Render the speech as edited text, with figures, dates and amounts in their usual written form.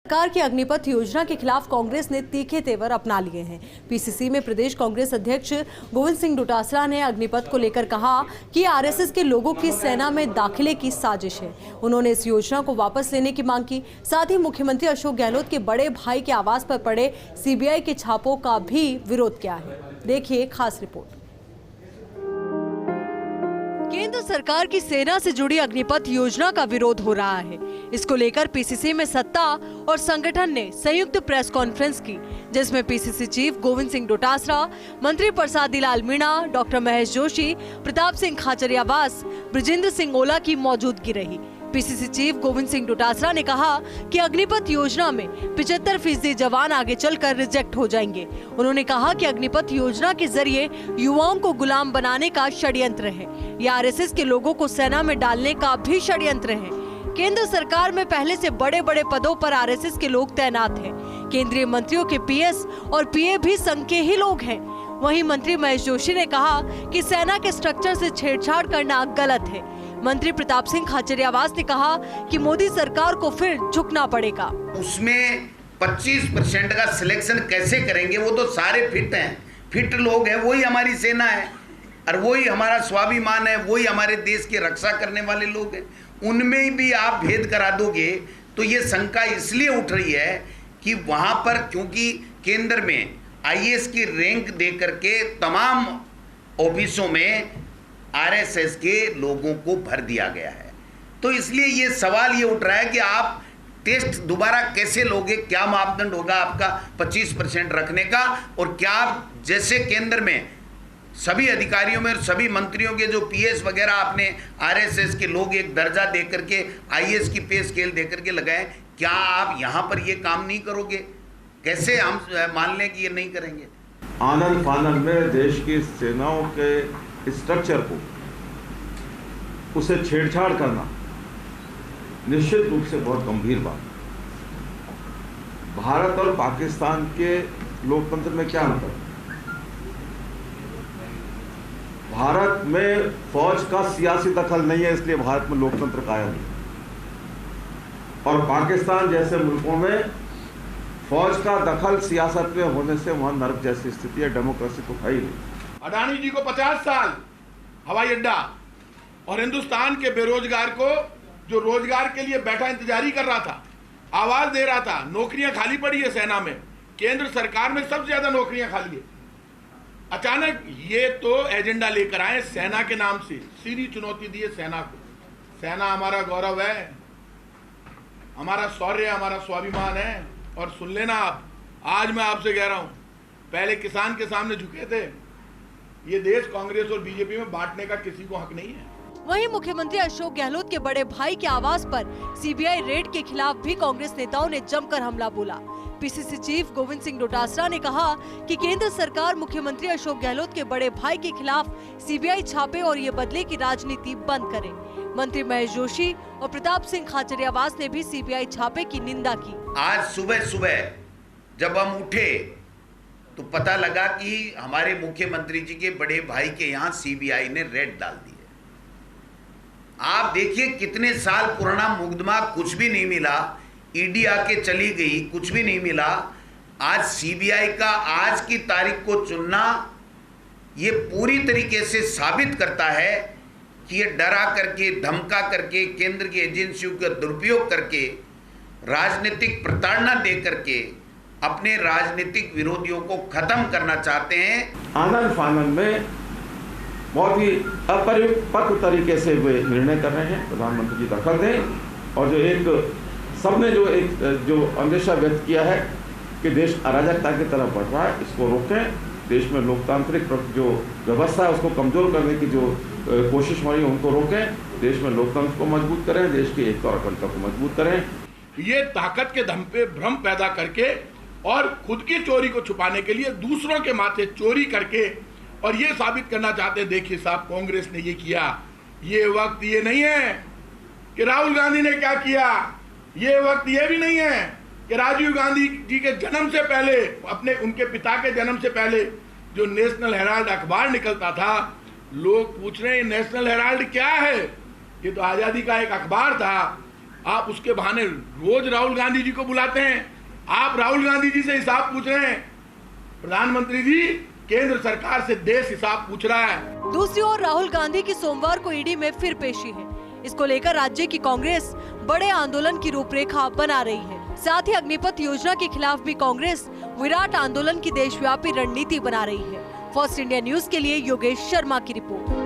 सरकार की अग्निपथ योजना के खिलाफ कांग्रेस ने तीखे तेवर अपना लिए हैं। पीसीसी में प्रदेश कांग्रेस अध्यक्ष गोविंद सिंह डोटासरा ने अग्निपथ को लेकर कहा कि आरएसएस के लोगों की सेना में दाखिले की साजिश है। उन्होंने इस योजना को वापस लेने की मांग की। साथ ही मुख्यमंत्री अशोक गहलोत के बड़े भाई के आवास पर पड़े सीबीआई के छापों का भी विरोध किया है। देखिए खास रिपोर्ट। केंद्र सरकार की सेना से जुड़ी अग्निपथ योजना का विरोध हो रहा है। इसको लेकर पीसीसी में सत्ता और संगठन ने संयुक्त प्रेस कॉन्फ्रेंस की, जिसमें पीसीसी चीफ गोविंद सिंह डोटासरा, मंत्री प्रसादी लाल मीणा, डॉक्टर महेश जोशी, प्रताप सिंह खाचरियावास, ब्रजेंद्र सिंह ओला की मौजूदगी रही। पीसीसी चीफ गोविंद सिंह डोटासरा ने कहा कि अग्निपथ योजना में 75% जवान आगे चलकर रिजेक्ट हो जाएंगे। उन्होंने कहा कि अग्निपथ योजना के जरिए युवाओं को गुलाम बनाने का षड्यंत्र है। यह आरएसएस के लोगों को सेना में डालने का भी षड्यंत्र है। केंद्र सरकार में पहले से बड़े बड़े पदों पर आरएसएस के लोग तैनात हैं। केंद्रीय मंत्रियों के पीएस और पीए भी संघ के ही लोग हैं। वहीं मंत्री महेश जोशी ने कहा कि सेना के स्ट्रक्चर से छेड़छाड़ करना गलत है। मंत्री प्रताप सिंह खाचरियावास ने कहा कि मोदी सरकार को फिर झुकना पड़ेगा। उसमें 25% का सिलेक्शन कैसे करेंगे? वो तो सारे फिट हैं, फिट लोग हैं, वही हमारी सेना है और वही हमारा स्वाभिमान है, वही हमारे देश की रक्षा करने वाले लोग हैं। उनमें भी आप भेद करा दोगे तो ये शंका इसलिए उठ रही है कि वहां पर क्योंकि केंद्र में आईएएस की रैंक दे करके तमाम ऑफिसों में आरएसएस के लोगों को भर दिया गया है, तो इसलिए ये सवाल ये उठ रहा है कि आप टेस्ट दोबारा कैसे लोगे? क्या मापदंड होगा आपका 25% रखने का? और क्या आप जैसे केंद्र में सभी अधिकारियों में और सभी मंत्रियों के जो पीएस वगैरह आपने आरएसएस के लोग एक दर्जा दे करके आईएएस की पे स्केल दे करके लगाए, क्या आप यहाँ पर ये काम नहीं करोगे? कैसे हम मान लें कि ये नहीं करेंगे? आनन फानन में देश की सेनाओं के स्ट्रक्चर को उसे छेड़छाड़ करना निश्चित रूप से बहुत गंभीर बात। भारत और पाकिस्तान के लोकतंत्र में क्या अंतर? भारत में फौज का सियासी दखल नहीं है, इसलिए भारत में लोकतंत्र कायम है। और पाकिस्तान जैसे मुल्कों में फौज का दखल सियासत में होने से वहां नर्क जैसी स्थिति है, डेमोक्रेसी तो है ही नहीं। अडानी जी को 50 साल हवाई अड्डा और हिंदुस्तान के बेरोजगार को जो रोजगार के लिए बैठा इंतजारी कर रहा था, आवाज दे रहा था, नौकरियां खाली पड़ी है सेना में, केंद्र सरकार में सबसे ज्यादा नौकरियां खाली है। अचानक ये तो एजेंडा लेकर आए सेना के नाम से, सीधी चुनौती दी है सेना को। सेना हमारा गौरव है, हमारा शौर्य, हमारा स्वाभिमान है। और सुन लेना आप, आज मैं आपसे कह रहा हूं, पहले किसान के सामने झुके थे, ये देश कांग्रेस और बीजेपी में बांटने का किसी को हक नहीं है। वहीं मुख्यमंत्री अशोक गहलोत के बड़े भाई के आवास पर सीबीआई रेड के खिलाफ भी कांग्रेस नेताओं ने जमकर हमला बोला। पीसीसी चीफ गोविंद सिंह डोटासरा ने कहा कि केंद्र सरकार मुख्यमंत्री अशोक गहलोत के बड़े भाई के खिलाफ सीबीआई छापे और ये बदले की राजनीति बंद करे। मंत्री महेश जोशी और प्रताप सिंह खाचरियावास ने भी सीबीआई छापे की निंदा की। आज सुबह सुबह जब हम उठे तो पता लगा कि हमारे मुख्यमंत्री जी के बड़े भाई के यहाँ सीबीआई ने रेड डाल दी है। आप देखिए कितने साल पुराना मुकदमा, कुछ भी नहीं मिला, ईडी आके चली गई, कुछ भी नहीं मिला। आज सीबीआई का आज की तारीख को चुनना ये पूरी तरीके से साबित करता है कि ये डरा करके, धमका करके, केंद्र की एजेंसियों का दुरुपयोग करके, राजनीतिक प्रताड़ना दे करके अपने राजनीतिक विरोधियों को खत्म करना चाहते हैं। आनन फानन में बहुत ही अपरिपक्व तरीके से वे निर्णय कर रहे हैं। प्रधानमंत्री जी दखल दें और सबने जो अंदेशा व्यक्त किया है कि देश अराजकता की तरफ बढ़ रहा है, इसको रोकें। देश में लोकतांत्रिक जो व्यवस्था है उसको कमजोर करने की जो कोशिश हो रही है उनको रोकें। देश में लोकतंत्र को मजबूत करें, देश की एकता और अखंडता को मजबूत करें। ये ताकत के दम पे भ्रम पैदा करके और खुद की चोरी को छुपाने के लिए दूसरों के माथे चोरी करके और ये साबित करना चाहते हैं, देखिए साहब कांग्रेस ने ये किया। ये वक्त ये नहीं है कि राहुल गांधी ने क्या किया, ये वक्त ये भी नहीं है कि राजीव गांधी जी के जन्म से पहले, उनके पिता के जन्म से पहले जो नेशनल हेराल्ड अखबार निकलता था, लोग पूछ रहे हैं नेशनल हेराल्ड क्या है? ये तो आजादी का एक अखबार था आप उसके बहाने रोज राहुल गांधी जी को बुलाते हैं। आप राहुल गांधी जी से हिसाब पूछ रहे हैं। प्रधानमंत्री जी, केंद्र सरकार से देश हिसाब पूछ रहा है। दूसरी ओर राहुल गांधी की सोमवार को ईडी में फिर पेशी है। इसको लेकर राज्य की कांग्रेस बड़े आंदोलन की रूपरेखा बना रही है। साथ ही अग्निपथ योजना के खिलाफ भी कांग्रेस विराट आंदोलन की देशव्यापी रणनीति बना रही है। फर्स्ट इंडिया न्यूज के लिए योगेश शर्मा की रिपोर्ट।